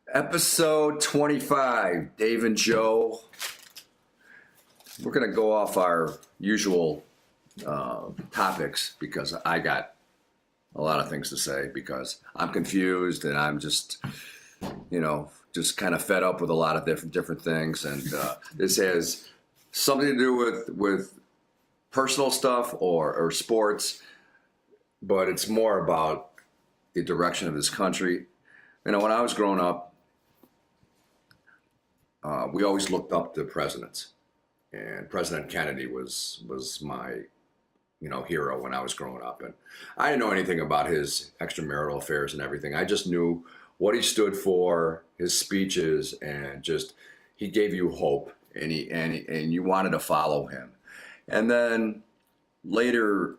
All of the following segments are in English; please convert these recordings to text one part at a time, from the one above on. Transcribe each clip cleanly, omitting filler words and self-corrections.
Episode 25, Dave and Joe. We're going to go off our usual topics because I got a lot of things to say because I'm confused and I'm just, just kind of fed up with a lot of different things. And this has something to do with personal stuff or sports, but it's more about the direction of this country. When I was growing up, we always looked up to presidents, and President Kennedy was my hero when I was growing up. And I didn't know anything about his extramarital affairs and everything. I just knew what he stood for, his speeches, and just he gave you hope, and you wanted to follow him. And then later,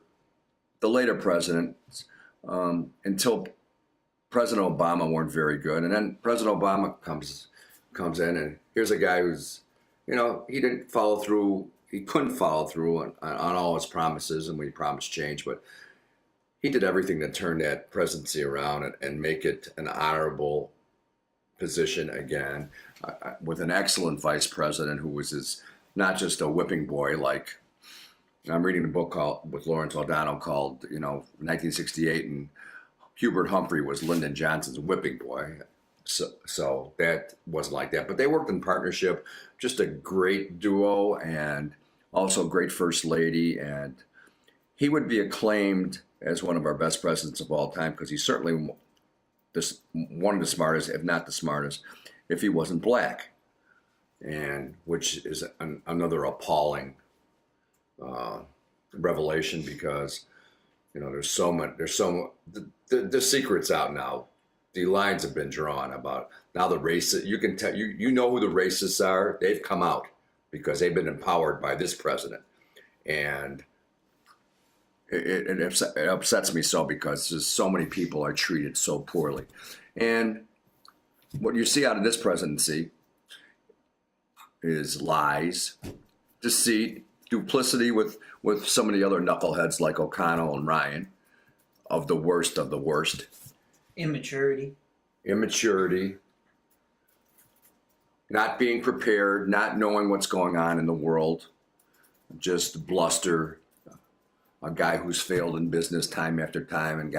the later presidents, until President Obama, weren't very good, and then President Obama comes in, and here's a guy who's, he didn't follow through. He couldn't follow through on all his promises, and we promised change, but he did everything to turn that presidency around and make it an honorable position again, with an excellent vice president who was not just a whipping boy. Like, I'm reading a book with Lawrence O'Donnell called, 1968, and Hubert Humphrey was Lyndon Johnson's whipping boy. So that wasn't like that, but they worked in partnership, just a great duo, and also great first lady. And he would be acclaimed as one of our best presidents of all time because he's certainly one of the smartest, if not the smartest, if he wasn't black, and which is another appalling revelation because there's so much. The secret's out now. The lines have been drawn about now the racists. You can tell you know who the racists are. They've come out because they've been empowered by this president, and it upsets me so because just so many people are treated so poorly. And what you see out of this presidency is lies, deceit, duplicity with some of the other knuckleheads like O'Connell and Ryan, of the worst of the worst. Immaturity, not being prepared, not knowing what's going on in the world, just bluster, a guy who's failed in business time after time and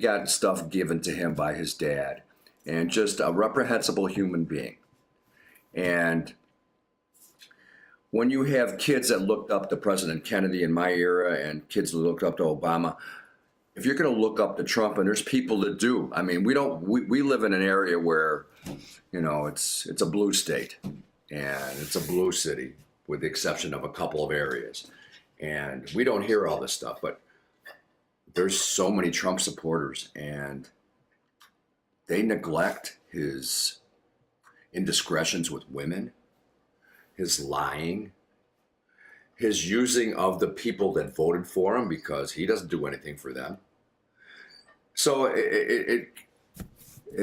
got stuff given to him by his dad, and just a reprehensible human being. And when you have kids that looked up to President Kennedy in my era and kids that looked up to Obama, if you're going to look up to Trump, and there's people that do, I mean, we live in an area where, it's a blue state and it's a blue city with the exception of a couple of areas. And we don't hear all this stuff, but there's so many Trump supporters and they neglect his indiscretions with women, his lying, his using of the people that voted for him because he doesn't do anything for them. So it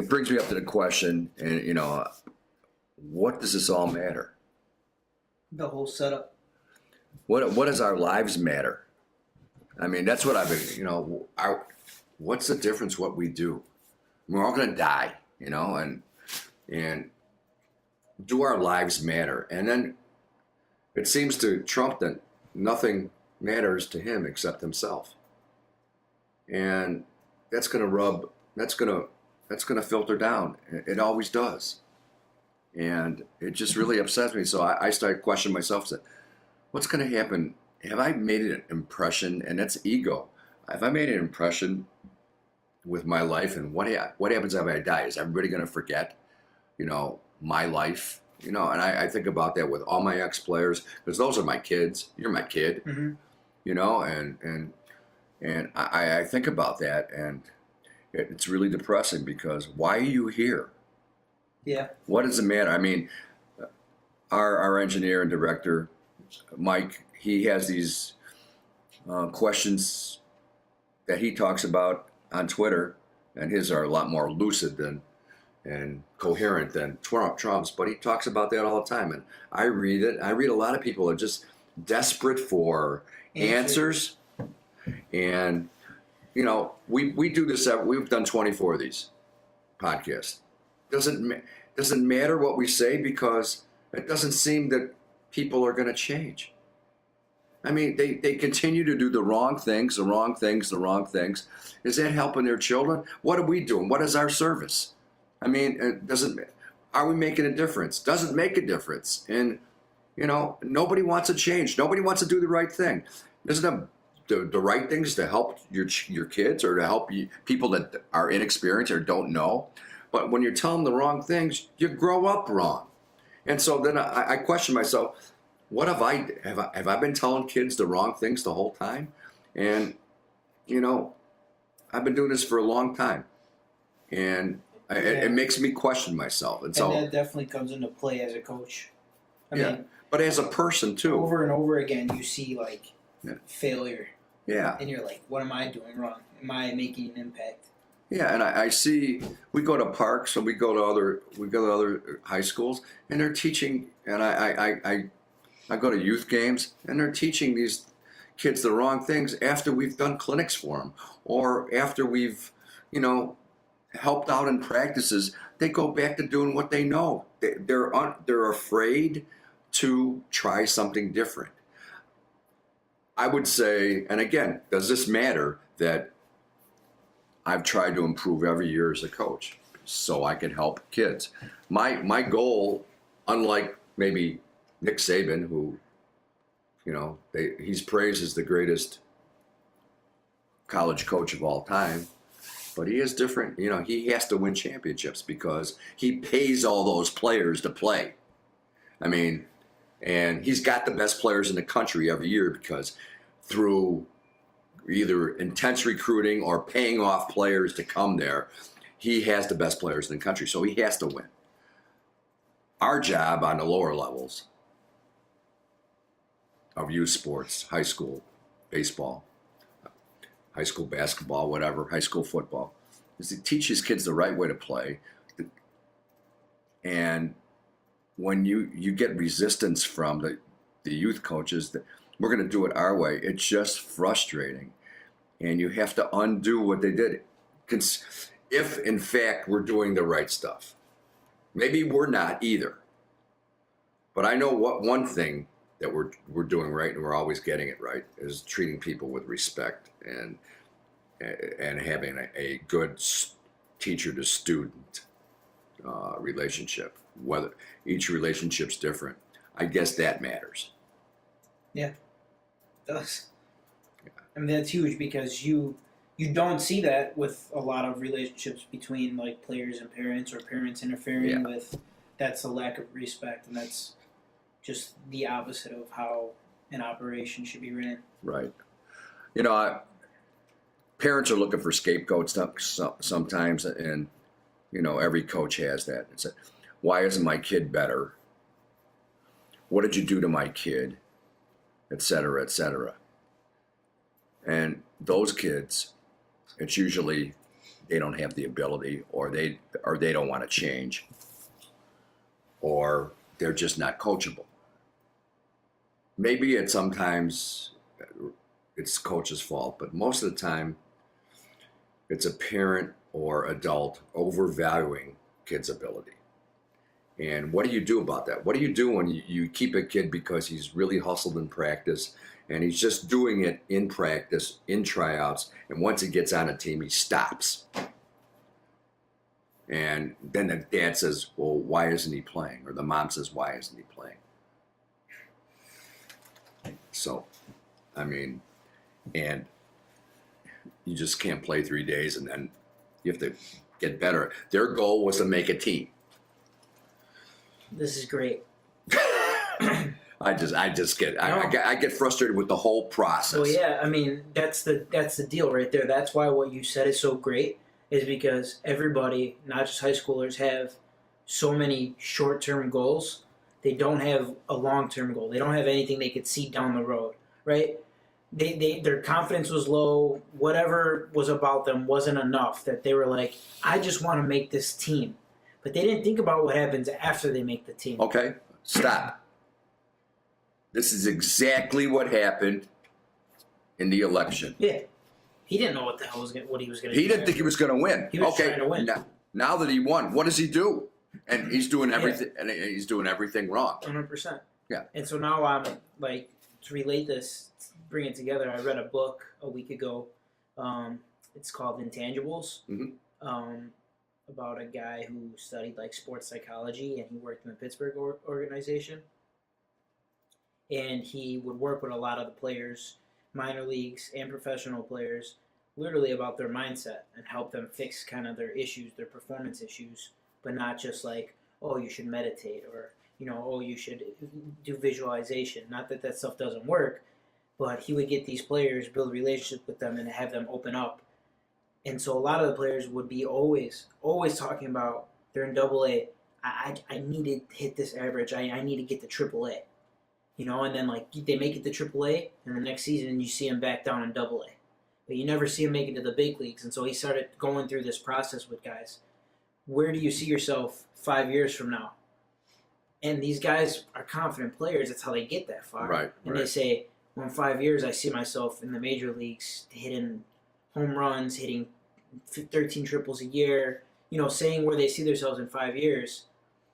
brings me up to the question, and what does this all matter? the whole setup. What does our lives matter? I mean, that's what I've been. What's the difference? What we do? We're all going to die, and do our lives matter? And then it seems to Trump that nothing matters to him except himself. And that's going to filter down. It always does. And it just really upsets me. So I started questioning myself, said, what's going to happen? Have I made an impression? And that's ego. Have I made an impression with my life? And what happens if I die? Is everybody going to forget, my life? And I think about that with all my ex-players, because those are my kids. You're my kid, Mm-hmm. And I think about that, and it's really depressing because why are you here? Yeah. What does it matter? I mean, our engineer and director, Mike, he has these questions that he talks about on Twitter, and his are a lot more lucid and coherent than Trump's, but he talks about that all the time. And I read it. I read a lot of people are just desperate for answers. And, we do this, we've done 24 of these podcasts. doesn't matter what we say because it doesn't seem that people are going to change. I mean, they continue to do the wrong things. Is that helping their children? What are we doing? What is our service? I mean, are we making a difference? Doesn't make a difference. And, nobody wants to change. Nobody wants to do the right thing. Isn't the right things to help your kids or to help people that are inexperienced or don't know? But when you're telling them the wrong things, you grow up wrong. And so then I question myself, what have I been telling kids the wrong things the whole time? And, I've been doing this for a long time. And it makes me question myself. And so that definitely comes into play as a coach. I mean, but as a person too. Over and over again, you see failure. Yeah. And you're like, what am I doing wrong? Am I making an impact? Yeah, and I see we go to parks and we go to other high schools and they're teaching, and I go to youth games and they're teaching these kids the wrong things after we've done clinics for them or after we've helped out in practices. They go back to doing what they know. They're afraid to try something different. I would say, and again, does this matter that I've tried to improve every year as a coach so I can help kids. My goal, unlike maybe Nick Saban, who, he's praised as the greatest college coach of all time, but he is different. He has to win championships because he pays all those players to play. I mean, and he's got the best players in the country every year because through either intense recruiting or paying off players to come there, he has the best players in the country, so he has to win. Our job on the lower levels of youth sports, high school baseball, high school basketball, whatever, high school football, is to teach his kids the right way to play. And when you get resistance from the youth coaches that we're going to do it our way, it's just frustrating. And you have to undo what they did. If, in fact, we're doing the right stuff. Maybe we're not either. But I know what one thing that we're doing right, and we're always getting it right, is treating people with respect and having a good teacher-to-student relationship. Whether each relationship's different, I guess that matters. Yeah, it does. I mean, that's huge because you don't see that with a lot of relationships between players and parents or parents interfering with. That's a lack of respect, and that's just the opposite of how an operation should be ran. Right. Parents are looking for scapegoats sometimes, and every coach has that. It's why isn't my kid better? What did you do to my kid? Et cetera, et cetera. And those kids, it's usually they don't have the ability, or they don't want to change, or they're just not coachable. Maybe sometimes it's coach's fault, but most of the time it's a parent or adult overvaluing kids' ability. And what do you do about that? What do you do when you keep a kid because he's really hustled in practice and he's just doing it in practice, in tryouts, and once he gets on a team, he stops? And then the dad says, well, why isn't he playing? Or the mom says, why isn't he playing? So, I mean, and you just can't play 3 days and then you have to get better. Their goal was to make a team. This is great. I get frustrated with the whole process. Well, yeah, I mean, that's the deal right there. That's why what you said is so great, is because everybody, not just high schoolers, have so many short-term goals. They don't have a long-term goal. They don't have anything they could see down the road, right? Their confidence was low. Whatever was about them wasn't enough, that they were like, I just want to make this team. But they didn't think about what happens after they make the team. Okay, stop. This is exactly what happened in the election. Yeah. He didn't know what the hell what he was going to do. He didn't think he was going to win. He was trying to win. Now that he won, what does he do? And he's doing everything, and he's doing everything wrong. 100%. Yeah. And so now I'm like, to relate this, bring it together. I read a book a week ago. It's called Intangibles. About a guy who studied like sports psychology, and he worked in the Pittsburgh organization. And he would work with a lot of the players, minor leagues and professional players, literally about their mindset and help them fix kind of their issues, their performance issues, but not just like, oh, you should meditate, or, oh, you should do visualization. Not that that stuff doesn't work, but he would get these players, build relationships with them, and have them open up. And so a lot of the players would be always talking about, they're in AA. I need to hit this average. I need to get to AAA. And then like they make it to AAA, and the next season you see them back down in AA. But you never see him make it to the big leagues. And so he started going through this process with guys. Where do you see yourself 5 years from now? And these guys are confident players. That's how they get that far. Right. And they say, well, in 5 years, I see myself in the major leagues hitting home runs, hitting 13 triples a year, saying where they see themselves in 5 years.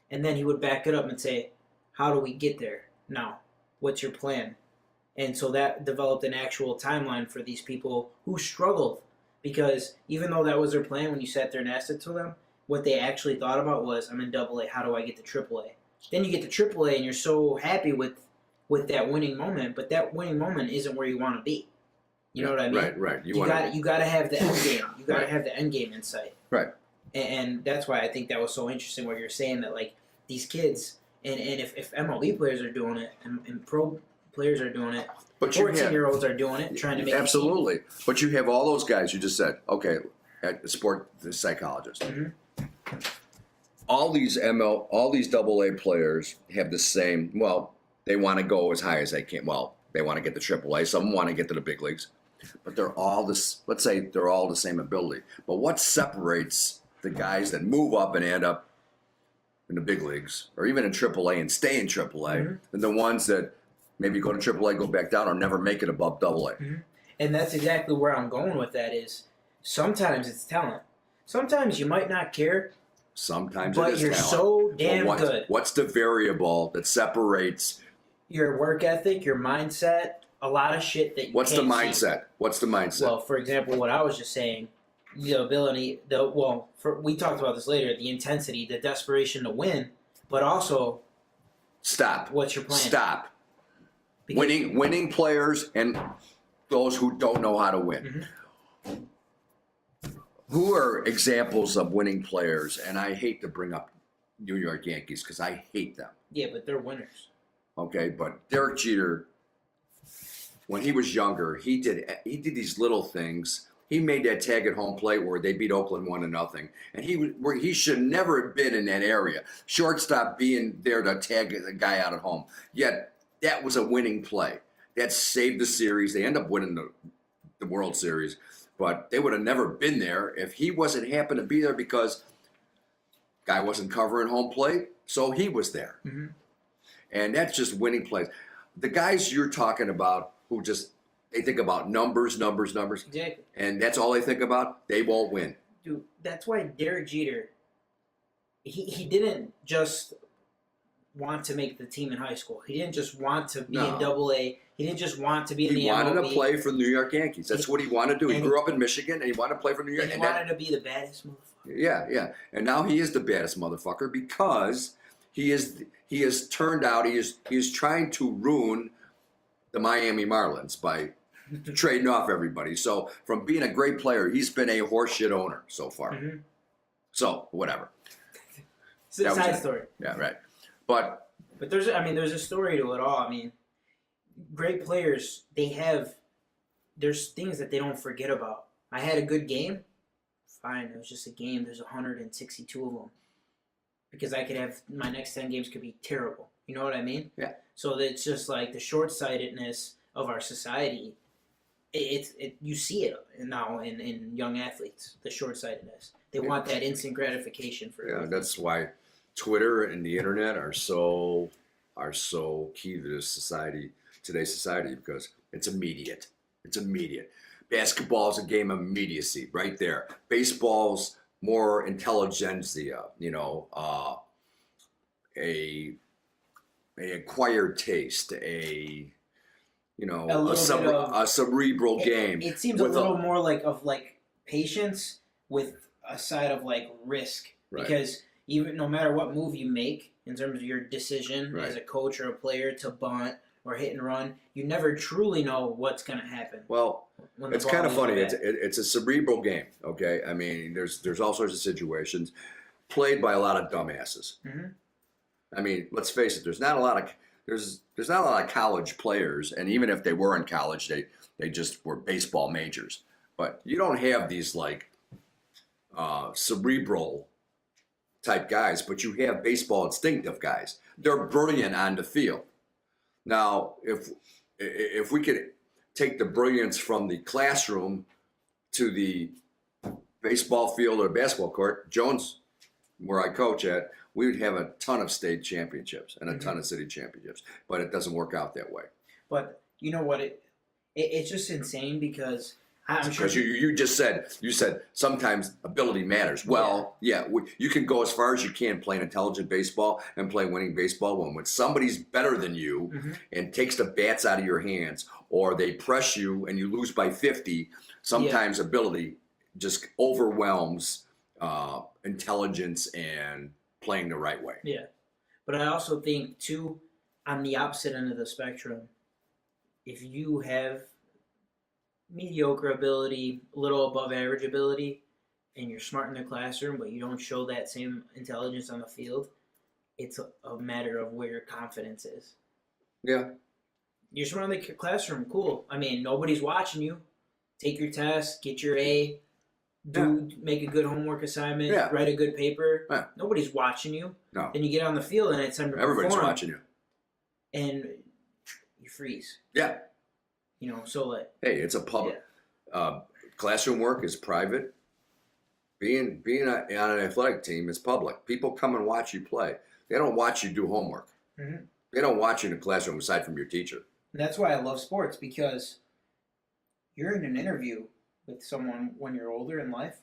And then he would back it up and say, how do we get there now? What's your plan? And so that developed an actual timeline for these people who struggled, because even though that was their plan when you sat there and asked it to them, what they actually thought about was, I'm in AA, how do I get to AAA? Then you get to AAA and you're so happy with that winning moment, but that winning moment isn't where you want to be. You know what I mean? Right. You got to have the end game. You got to have the end game in sight. Right. And that's why I think that was so interesting what you're saying, that like these kids, and if MLB players are doing it and pro players are doing it, but 14-year-olds are doing it, trying to make absolutely. But you have all those guys you just said. Okay, at the psychologist. Mm-hmm. All these AA players have the same. Well, they want to go as high as they can. Well, they want to get to AAA. Some want to get to the big leagues, but they're all this. Let's say they're all the same ability. But what separates the guys that move up and end up in the big leagues, or even in AAA and stay in AAA, than the ones that maybe go to AAA, go back down, or never make it above AA? Mm-hmm. And that's exactly where I'm going with that. Is sometimes it's talent. Sometimes you might not care. Sometimes but it is you're talent. so damn good. What's the variable that separates your work ethic, your mindset, a lot of shit that you What's the can't mindset? see? What's the mindset? Well, for example, what I was just saying, the ability, we talked about this later, the intensity, the desperation to win, but also Stop. What's your plan? Stop. Because Winning players and those who don't know how to win. Mm-hmm. Who are examples of winning players? And I hate to bring up New York Yankees because I hate them. Yeah, but they're winners. Okay, but Derek Jeter, when he was younger, he did these little things. He made that tag at home plate where they beat Oakland 1-0, and he should never have been in that area. Shortstop being there to tag the guy out at home. Yet that was a winning play. That saved the series. They end up winning the World Series, but they would have never been there if he wasn't happened to be there because guy wasn't covering home plate, so he was there. Mm-hmm. And that's just winning plays. The guys you're talking about who they think about numbers. Exactly. And that's all they think about, they won't win. Dude, that's why Derek Jeter, he didn't just want to make the team in high school. He didn't just want to be in AA. He didn't just want to be in the MLB. He wanted to play for the New York Yankees. That's what he wanted to do. He grew up in Michigan, and he wanted to play for New York. And he wanted to be the baddest motherfucker. Yeah. And now he is the baddest motherfucker because he has turned out, he is trying to ruin the Miami Marlins by trading off everybody. So from being a great player, he's been a horseshit owner so far. Mm-hmm. So whatever. It's a side story. Yeah, right. But there's a story to it all. I mean, great players, there's things that they don't forget about. I had a good game. Fine, it was just a game. There's 162 of them. Because I could have, my next 10 games could be terrible. You know what I mean? Yeah. So it's just like the short-sightedness of our society. You see it now in young athletes, the short-sightedness. They want that instant gratification for everything. That's why Twitter and the internet are so key to this society, today's society, because it's immediate. It's immediate. Basketball is a game of immediacy, right there. Baseball's more intelligentsia, a acquired taste, a little bit of a cerebral game. It seems a little more like patience with a side of like risk, Right. because even no matter what move you make in terms of your decision Right. as a coach or a player to bunt or hit and run, you never truly know what's going to happen. Well, when the it's ball kind of moves funny. back. It's a cerebral game. Okay, I mean, there's all sorts of situations played by a lot of dumbasses. Mhm. I mean, let's face it. There's not a lot of college players, and even if they were in college, they just were baseball majors. But you don't have these like cerebral type guys, but you have baseball instinctive guys. They're brilliant on the field. Now, if we could take the brilliance from the classroom to the baseball field or basketball court, Jones, where I coach at, we would have a ton of state championships and a ton of city championships. But it doesn't work out that way. But you know what? It's just insane because I'm sure Because you just said sometimes ability matters. Well, yeah, you can go as far as you can playing intelligent baseball and play winning baseball. When somebody's better than you and takes the bats out of your hands, or they press you and you lose by 50, sometimes ability just overwhelms intelligence and playing the right way. Yeah, but I also think too, on the opposite end of the spectrum, if you have mediocre ability, a little above average ability, and you're smart in the classroom, but you don't show that same intelligence on the field, it's a matter of where your confidence is. Yeah. You're smart in the classroom, cool. I mean, nobody's watching you. Take your test, get your A, make a good homework assignment, write a good paper. Yeah. Nobody's watching you. No. Then you get on the field and it's time to Everybody's perform, watching you. and you freeze. Yeah. So like, hey, it's a public classroom work is private. Being on an athletic team is public. People come and watch you play. They don't watch you do homework. Mhm. They don't watch you in the classroom aside from your teacher. And that's why I love sports, because you're in an interview with someone when you're older in life,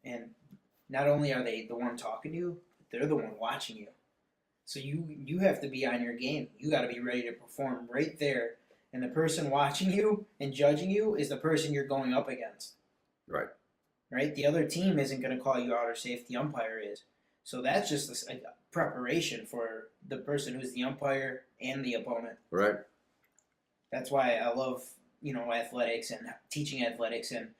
and not only are they the one talking to you, but they're the one watching you. So you have to be on your game. You got to be ready to perform right there. And the person watching you and judging you is the person you're going up against. Right. Right? The other team isn't going to call you out or say if the umpire is. So that's just a preparation for the person who's the umpire and the opponent. Right. That's why I love, athletics and teaching athletics. And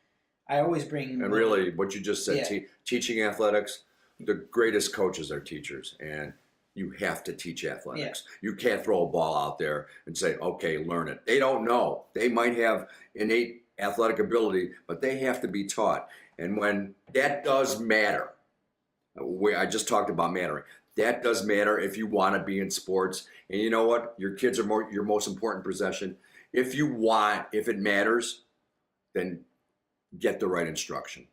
I always bring... And really, what you just said, teaching athletics, the greatest coaches are teachers. And you have to teach athletics. You can't throw a ball out there and say, okay, learn it. They don't know. They might have innate athletic ability, but they have to be taught. And when that does matter, I just talked about mattering. That does matter if you want to be in sports. And you know what? Your kids are your most important possession. If it matters, then get the right instruction.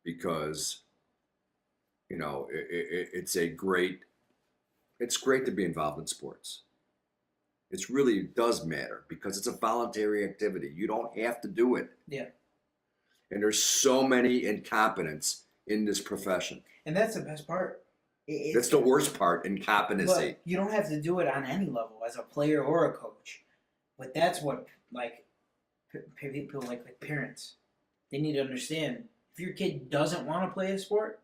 Because it's great to be involved in sports. It really does matter because it's a voluntary activity. You don't have to do it. Yeah. And there's so many incompetents in this profession. And that's the best part. That's the worst part, incompetency. But you don't have to do it on any level as a player or a coach. But that's what, people like parents, they need to understand. If your kid doesn't want to play a sport,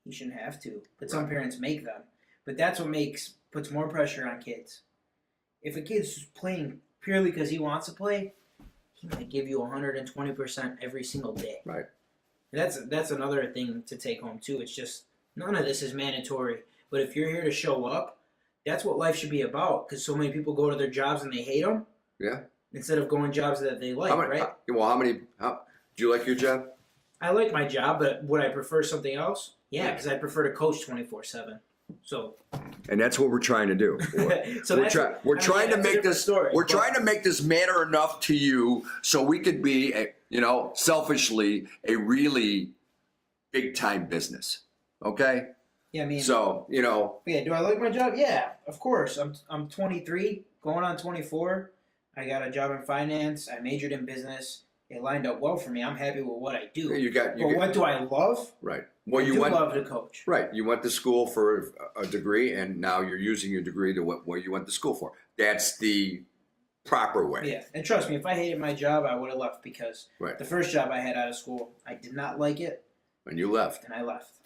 he shouldn't have to. But some parents make them. But that's what puts more pressure on kids. If a kid's playing purely because he wants to play, he might give you 120% every single day. Right. And that's another thing to take home too. It's just none of this is mandatory. But if you're here to show up, that's what life should be about. Because so many people go to their jobs and they hate them. Yeah. Instead of going jobs that they like, right? Do you like your job? I like my job, but would I prefer something else? Yeah, because I prefer to coach 24/7. So. And that's what we're trying to do. We're trying to make this matter enough to you so we could be, selfishly, a really big time business. Okay. Yeah, I mean. So Yeah. Do I like my job? Yeah, of course. I'm 23, going on 24. I got a job in finance. I majored in business. it lined up well for me. I'm happy with what I do. But get, what do I love? right. Well, I do love to coach. Right. You went to school for a degree, and now you're using your degree to what you went to school for. That's the proper way. Yeah, and trust me, if I hated my job, I would have left because Right. the first job I had out of school, I did not like it, And you left. and I left.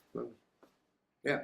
Yeah.